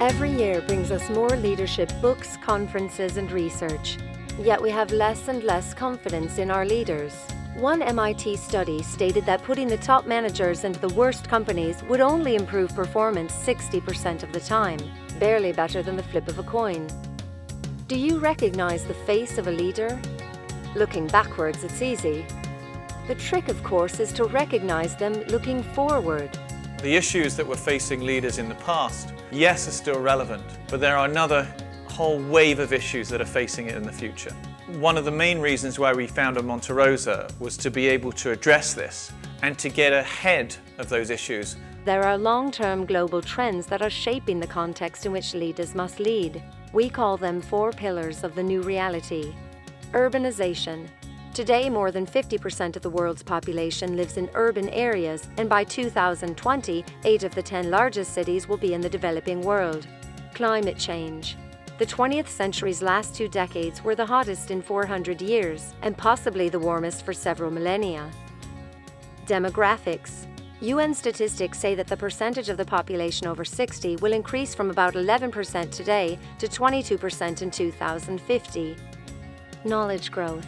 Every year brings us more leadership books, conferences, and research. Yet we have less and less confidence in our leaders. One MIT study stated that putting the top managers into the worst companies would only improve performance 60% of the time, barely better than the flip of a coin. Do you recognize the face of a leader? Looking backwards, it's easy. The trick, of course, is to recognize them looking forward. The issues that were facing leaders in the past, yes, are still relevant, but there are another whole wave of issues that are facing it in the future. One of the main reasons why we founded MontaRosa was to be able to address this and to get ahead of those issues. There are long-term global trends that are shaping the context in which leaders must lead. We call them 4 pillars of the new reality. Urbanization. Today, more than 50% of the world's population lives in urban areas, and by 2020, 8 of the 10 largest cities will be in the developing world. Climate change. The 20th century's last 2 decades were the hottest in 400 years, and possibly the warmest for several millennia. Demographics. UN statistics say that the percentage of the population over 60 will increase from about 11% today to 22% in 2050. Knowledge growth.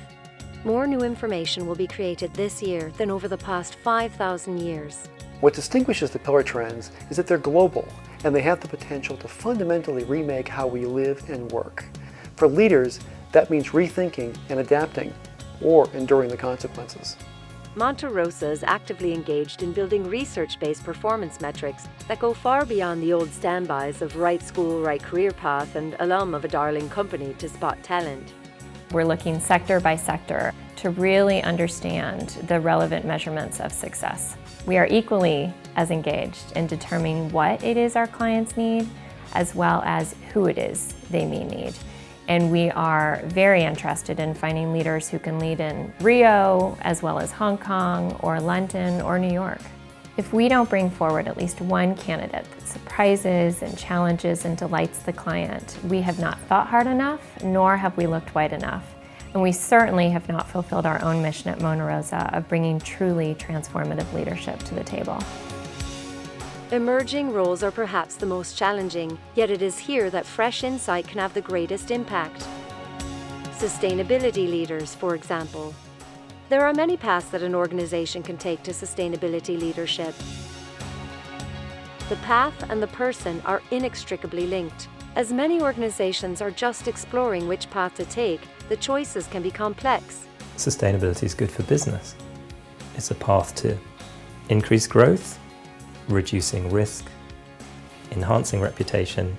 More new information will be created this year than over the past 5,000 years. What distinguishes the pillar trends is that they're global, and they have the potential to fundamentally remake how we live and work. For leaders, that means rethinking and adapting, or enduring the consequences. MontaRosa is actively engaged in building research-based performance metrics that go far beyond the old standbys of right school, right career path and alum of a darling company to spot talent. We're looking sector by sector to really understand the relevant measurements of success. We are equally as engaged in determining what it is our clients need, as well as who it is they may need. And we are very interested in finding leaders who can lead in Rio, as well as Hong Kong, or London, or New York. If we don't bring forward at least one candidate that surprises and challenges and delights the client, we have not thought hard enough, nor have we looked wide enough. And we certainly have not fulfilled our own mission at MontaRosa of bringing truly transformative leadership to the table. Emerging roles are perhaps the most challenging, yet it is here that fresh insight can have the greatest impact. Sustainability leaders, for example. There are many paths that an organization can take to sustainability leadership. The path and the person are inextricably linked. As many organizations are just exploring which path to take, the choices can be complex. Sustainability is good for business. It's a path to increase growth, reducing risk, enhancing reputation.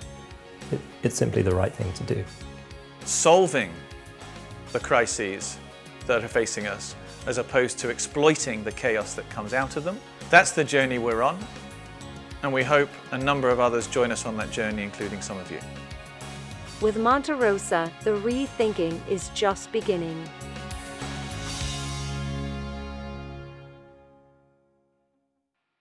It's simply the right thing to do. Solving the crises that are facing us, as opposed to exploiting the chaos that comes out of them. That's the journey we're on, and we hope a number of others join us on that journey, including some of you. With MontaRosa, the rethinking is just beginning.